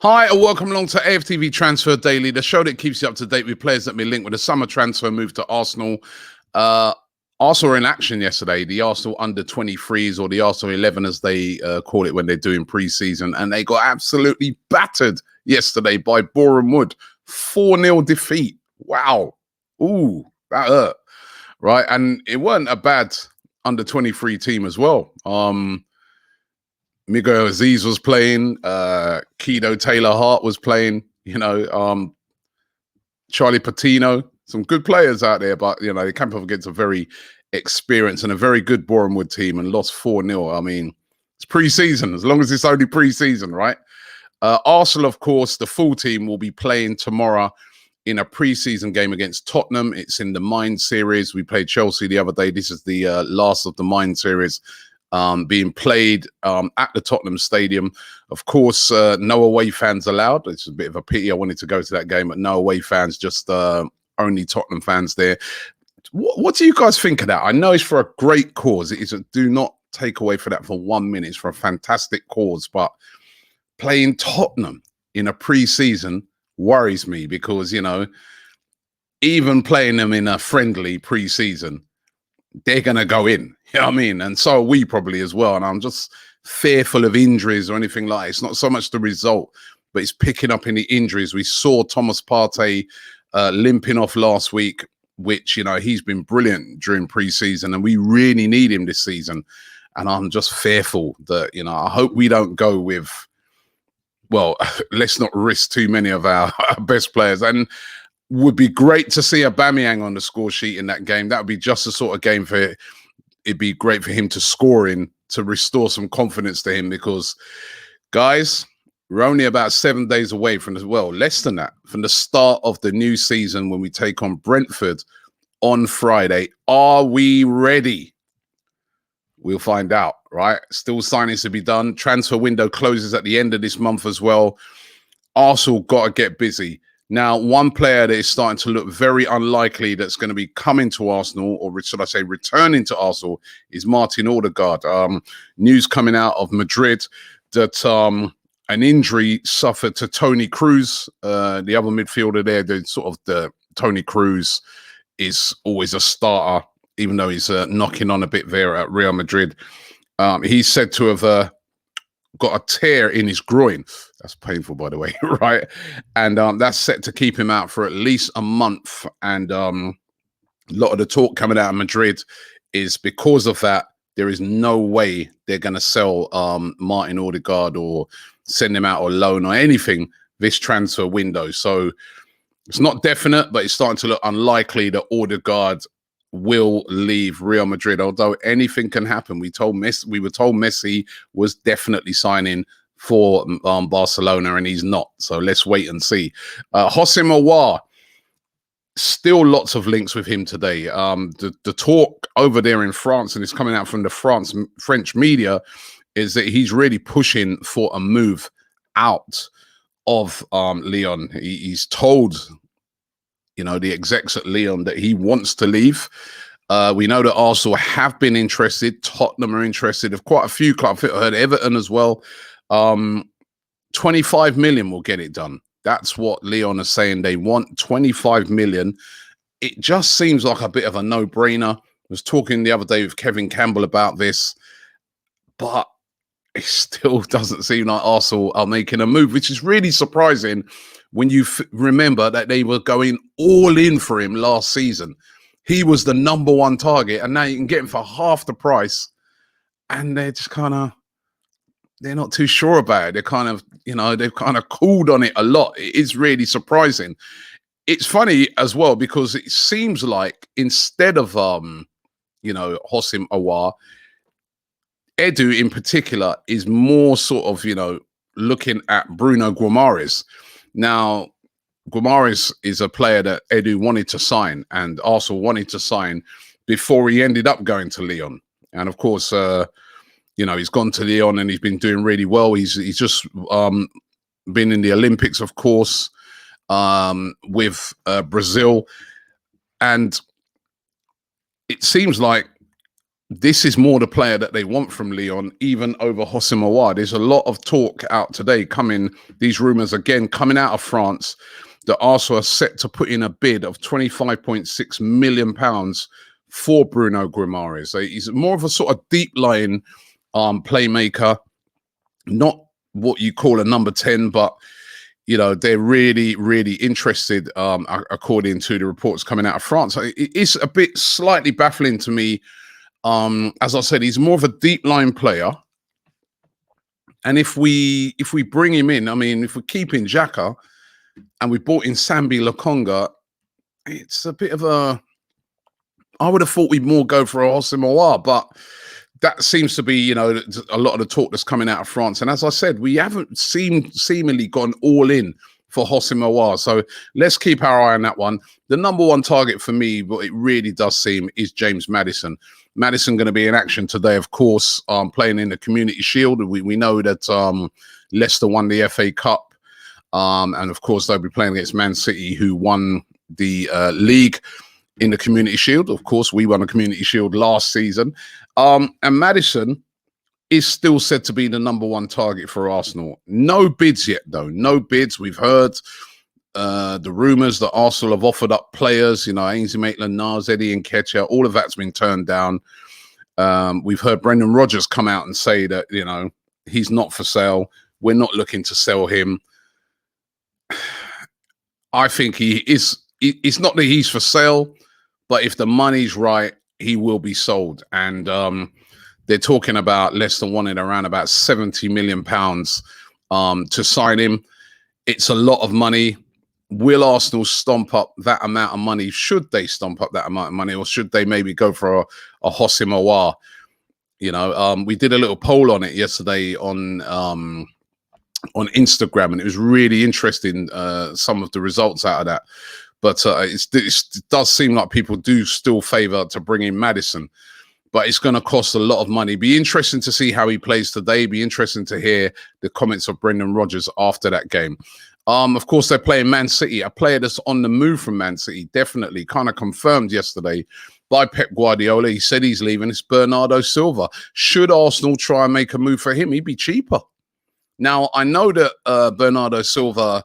Hi, and welcome along to AFTV Transfer Daily, the show that keeps you up to date with players that may link with the summer transfer move to Arsenal. Arsenal were in action yesterday, the Arsenal under-23s, or the Arsenal 11 as they call it when they're doing pre-season, and they got absolutely battered yesterday by Boreham Wood. 4-0 defeat. Wow. Ooh, that hurt. Right, and it wasn't a bad under-23 team as well. Miguel Aziz was playing, Keto Taylor-Hart was playing, Charlie Patino, some good players out there, but, they came up against a very experienced and a very good Boreham Wood team and lost 4-0. I mean, it's pre-season, as long as it's only pre-season, right? Arsenal, of course, the full team will be playing tomorrow in a pre-season game against Tottenham. It's in the Mind series. We played Chelsea the other day. This is the last of the Mind series. Being played at the Tottenham Stadium. Of course, no away fans allowed. It's a bit of a pity. I wanted to go to that game, but no away fans, just only Tottenham fans there. What do you guys think of that? I know it's for a great cause. It is do not take away for that for 1 minute. It's for a fantastic cause, but playing Tottenham in a pre-season worries me because, even playing them in a friendly pre-season, they're going to go in, you know what I mean? And so are we probably as well. And I'm just fearful of injuries or anything like that. It's not so much the result, but it's picking up in the injuries. We saw Thomas Partey limping off last week, which, he's been brilliant during pre-season and we really need him this season. And I'm just fearful that, I hope we don't go with, well, let's not risk too many of our best players. And would be great to see Aubameyang on the score sheet in that game. That would be just the sort of game it'd be great for him to score in to restore some confidence to him because, guys, we're only about 7 days away from less than that, from the start of the new season when we take on Brentford on Friday. Are we ready? We'll find out, right? Still signings to be done. Transfer window closes at the end of this month as well. Arsenal got to get busy. Now, one player that is starting to look very unlikely that's going to be coming to Arsenal, or should I say returning to Arsenal, is Martin Odegaard. News coming out of Madrid that an injury suffered to Tony Cruz, the other midfielder there. The Tony Cruz is always a starter, even though he's knocking on a bit there at Real Madrid. He's said to have got a tear in his groin. That's painful, by the way, right? And that's set to keep him out for at least a month. And a lot of the talk coming out of Madrid is because of that, there is no way they're going to sell Martin Odegaard or send him out on loan or anything this transfer window. So it's not definite, but it's starting to look unlikely that Odegaard will leave Real Madrid, although anything can happen. We were told Messi was definitely signing for Barcelona, and he's not. So let's wait and see. Houssem Aouar, still lots of links with him today. The talk over there in France, and it's coming out from the French media, is that he's really pushing for a move out of Lyon. He's told the execs at Lyon that he wants to leave. We know that Arsenal have been interested. Tottenham are interested. Of quite a few clubs. I heard Everton as well. 25 million will get it done. That's what Lyon are saying. They want 25 million. It just seems like a bit of a no-brainer. I was talking the other day with Kevin Campbell about this, but it still doesn't seem like Arsenal are making a move, which is really surprising when you remember that they were going all in for him last season. He was the number one target, and now you can get him for half the price, and they're just they're not too sure about it. They're they've kind of cooled on it a lot. It is really surprising. It's funny as well because it seems like instead of Houssem Aouar, Edu in particular is more sort of looking at Bruno Guimaraes. Now, Guimaraes is a player that Edu wanted to sign and Arsenal wanted to sign before he ended up going to Lyon. And of course, he's gone to Lyon and he's been doing really well. He's just been in the Olympics, of course, with Brazil. And it seems like this is more the player that they want from Lyon, even over Houssem Aouar. There's a lot of talk out today coming, these rumours again, coming out of France, that Arsenal are set to put in a bid of £25.6 million for Bruno Guimaraes. So he's more of a sort of deep line playmaker, not what you call a number 10, but you know, they're really, really interested, according to the reports coming out of France. It's a bit slightly baffling to me. As I said, he's more of a deep line player. And if we bring him in, I mean, if we keep in Xhaka and we brought in Sambi Lokonga, it's a bit of a... I would have thought we'd more go for a Houssem Aouar, but that seems to be, you know, a lot of the talk that's coming out of France. And as I said, we haven't seemingly gone all in for Houssem Aouar. So let's keep our eye on that one. The number one target for me, what it really does seem, is James Maddison. Maddison going to be in action today, of course, playing in the Community Shield. We know that Leicester won the FA Cup. And of course, they'll be playing against Man City, who won the league in the Community Shield. Of course, we won the Community Shield last season. And Maddison is still said to be the number one target for Arsenal. No bids yet, though. No bids. We've heard the rumours that Arsenal have offered up players, you know, Ainsley Maitland-Niles, Eddie Nketiah. All of that's been turned down. We've heard Brendan Rodgers come out and say that, you know, he's not for sale. We're not looking to sell him. I think he is. It's not that he's for sale, but if the money's right, he will be sold. And they're talking about Leicester wanting around about £70 million to sign him. It's a lot of money. Will Arsenal stomp up that amount of money? Should they stomp up that amount of money, or should they maybe go for a Houssem Aouar? You know, we did a little poll on it yesterday on Instagram, and it was really interesting, some of the results out of that. But it does seem like people do still favour to bring in Maddison. But it's going to cost a lot of money. Be interesting to see how he plays today. Be interesting to hear the comments of Brendan Rodgers after that game. Of course, they're playing Man City. A player that's on the move from Man City, definitely kind of confirmed yesterday by Pep Guardiola. He said he's leaving. It's Bernardo Silva. Should Arsenal try and make a move for him, he'd be cheaper. Now, I know that Bernardo Silva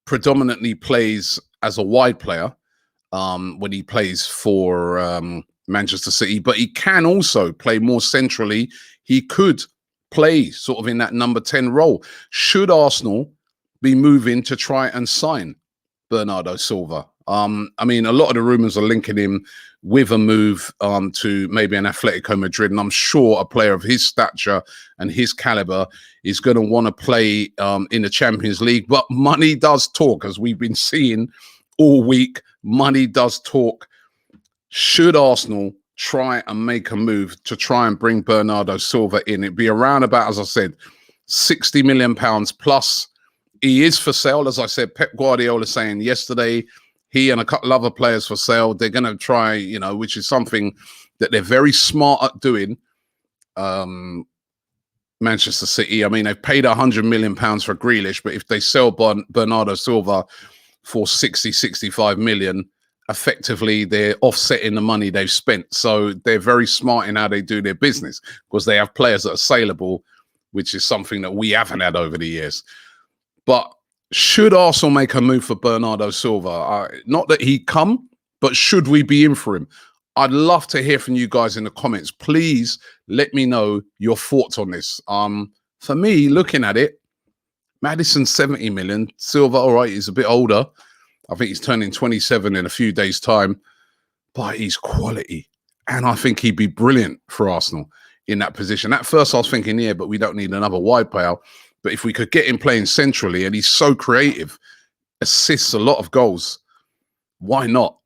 predominantly plays as a wide player when he plays for Manchester City, but he can also play more centrally. He could play sort of in that number 10 role. Should Arsenal be moving to try and sign Bernardo Silva? I mean, a lot of the rumours are linking him with a move to maybe an Atletico Madrid, and I'm sure a player of his stature and his caliber is going to want to play in the Champions League. But money does talk, as we've been seeing all week. Money does talk. Should Arsenal try and make a move to try and bring Bernardo Silva in? It'd be around about, as I said, £60 million plus. He is for sale, as I said. Pep Guardiola saying yesterday, he and a couple other players for sale. They're going to try, you know, which is something that they're very smart at doing. Manchester City, I mean, they've paid £100 million for Grealish, but if they sell Bernardo Silva for 65 million, effectively they're offsetting the money they've spent. So they're very smart in how they do their business, because they have players that are saleable, which is something that we haven't had over the years. But should Arsenal make a move for Bernardo Silva? Not that he come, but should we be in for him? I'd love to hear from you guys in the comments. Please let me know your thoughts on this. For me, looking at it, Maddison 70 million. Silva, all right, he's a bit older. I think he's turning 27 in a few days' time. But he's quality. And I think he'd be brilliant for Arsenal in that position. At first, I was thinking, yeah, but we don't need another wide player. But if we could get him playing centrally, and he's so creative, assists a lot of goals, why not?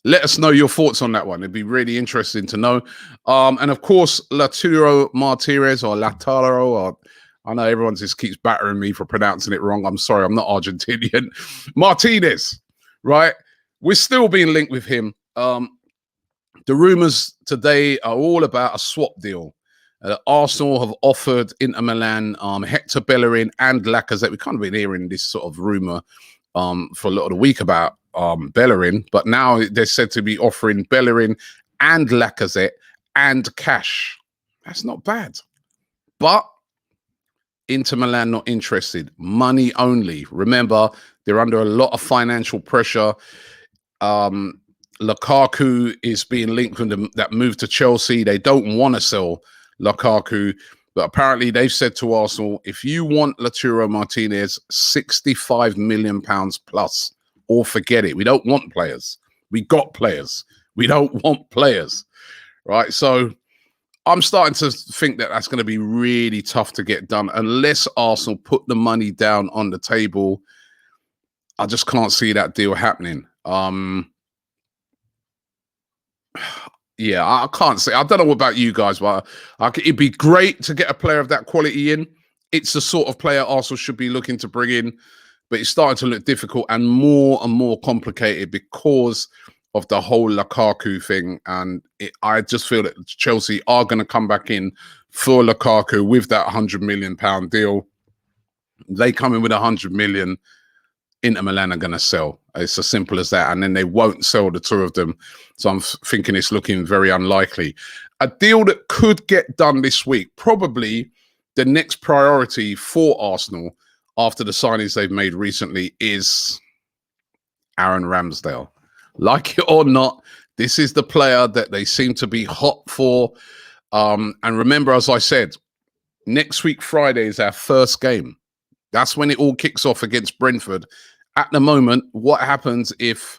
Let us know your thoughts on that one. It'd be really interesting to know. And of course, Lautaro Martinez, or Lautaro, or I know everyone just keeps battering me for pronouncing it wrong. I'm sorry, I'm not Argentinian. Martinez, right? We're still being linked with him. The rumours today are all about a swap deal. Arsenal have offered Inter Milan Hector Bellerin and Lacazette. We've kind of been hearing this sort of rumour for a lot of the week about Bellerin, but now they're said to be offering Bellerin and Lacazette and cash. That's not bad. But Inter Milan not interested. Money only. Remember, they're under a lot of financial pressure. Lukaku is being linked with that move to Chelsea. They don't want to sell Lukaku, but apparently they've said to Arsenal, if you want Lautaro Martinez, £65 million plus, or forget it. We don't want players. We got players. We don't want players, right? So I'm starting to think that that's going to be really tough to get done unless Arsenal put the money down on the table. I just can't see that deal happening. Yeah, I can't say. I don't know about you guys, but it'd be great to get a player of that quality in. It's the sort of player Arsenal should be looking to bring in, but it's starting to look difficult and more complicated because of the whole Lukaku thing. And I just feel that Chelsea are going to come back in for Lukaku with that £100 million deal. They come in with 100 million. Inter Milan are going to sell. It's as simple as that. And then they won't sell the two of them. So I'm thinking it's looking very unlikely. A deal that could get done this week, probably the next priority for Arsenal after the signings they've made recently, is Aaron Ramsdale. Like it or not, this is the player that they seem to be hot for. And remember, as I said, next week, Friday, is our first game. That's when it all kicks off against Brentford. At the moment, what happens if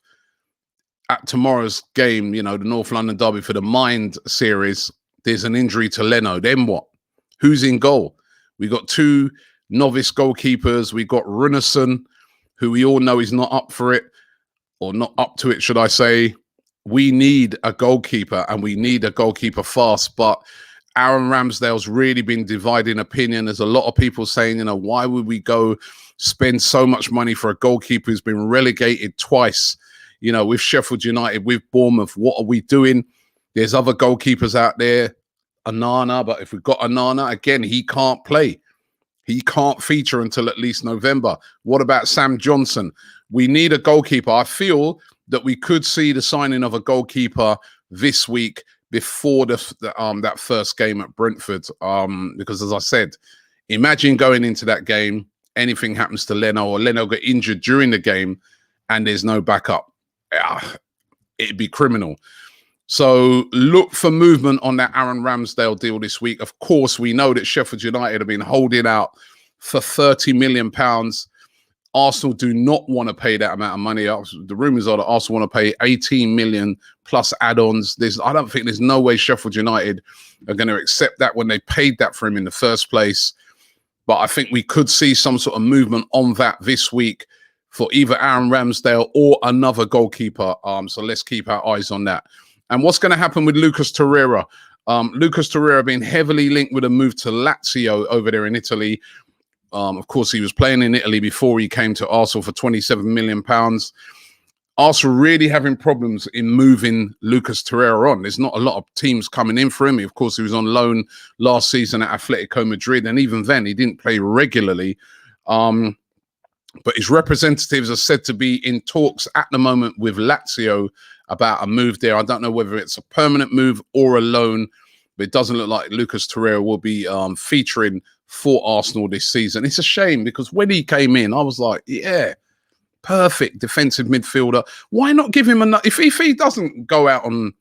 at tomorrow's game, you know, the North London derby for the Mind series, there's an injury to Leno? Then what? Who's in goal? We got two novice goalkeepers. We got Runarsson, who we all know is not up for it, or not up to it, should I say. We need a goalkeeper, and we need a goalkeeper fast. But Aaron Ramsdale's really been dividing opinion. There's a lot of people saying, you know, why would we go spend so much money for a goalkeeper who's been relegated twice, you know, with Sheffield United, with Bournemouth? What are we doing? There's other goalkeepers out there, Onana, but if we've got Onana, again, he can't play. He can't feature until at least November. What about Sam Johnson? We need a goalkeeper. I feel that we could see the signing of a goalkeeper this week before that first game at Brentford. Because as I said, imagine going into that game, anything happens to Leno, or Leno got injured during the game and there's no backup. It'd be criminal. So look for movement on that Aaron Ramsdale deal this week. Of course, we know that Sheffield United have been holding out for £30 million. Arsenal do not want to pay that amount of money. The rumours are that Arsenal want to pay 18 million plus add-ons. I don't think there's no way Sheffield United are going to accept that when they paid that for him in the first place. But I think we could see some sort of movement on that this week for either Aaron Ramsdale or another goalkeeper. So let's keep our eyes on that. And what's going to happen with Lucas Torreira? Lucas Torreira being heavily linked with a move to Lazio over there in Italy. Of course, he was playing in Italy before he came to Arsenal for £27 million. Arsenal really having problems in moving Lucas Torreira on. There's not a lot of teams coming in for him. Of course, he was on loan last season at Atletico Madrid, and even then, he didn't play regularly. But his representatives are said to be in talks at the moment with Lazio about a move there. I don't know whether it's a permanent move or a loan, but it doesn't look like Lucas Torreira will be featuring for Arsenal this season. It's a shame because when he came in, I was like, yeah, perfect defensive midfielder. Why not give him another? If he doesn't go out on,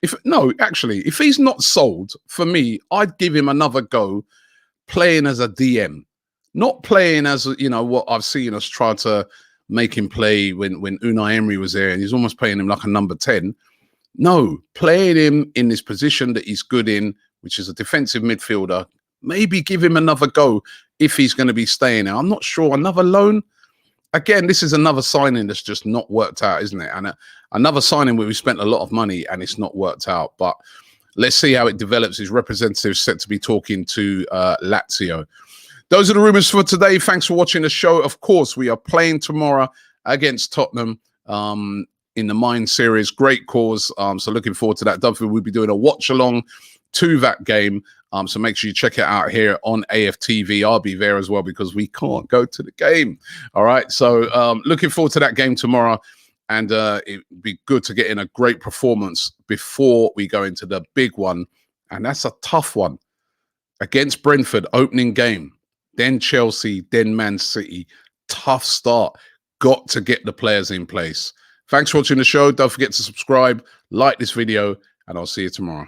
if he's not sold, for me, I'd give him another go playing as a DM, not playing as, you know, what I've seen us try to make him play when Unai Emery was there, and he's almost playing him like a number 10. No, playing him in this position that he's good in, which is a defensive midfielder. Maybe give him another go if he's going to be staying there. I'm not sure. Another loan? Again, this is another signing that's just not worked out, isn't it? And another signing where we spent a lot of money and it's not worked out. But let's see how it develops. His representative set to be talking to Lazio. Those are the rumours for today. Thanks for watching the show. Of course, we are playing tomorrow against Tottenham in the Mind series. Great cause. So looking forward to that. Don't forget, we'll be doing a watch along to that game. So make sure you check it out here on AFTV. I'll be there as well because we can't go to the game. All right. So looking forward to that game tomorrow. And it'd be good to get in a great performance before we go into the big one And that's a tough one. Against Brentford, opening game, then Chelsea, then Man City. Tough start. Got to get the players in place. Thanks for watching the show. Don't forget to subscribe, like this video, and I'll see you tomorrow.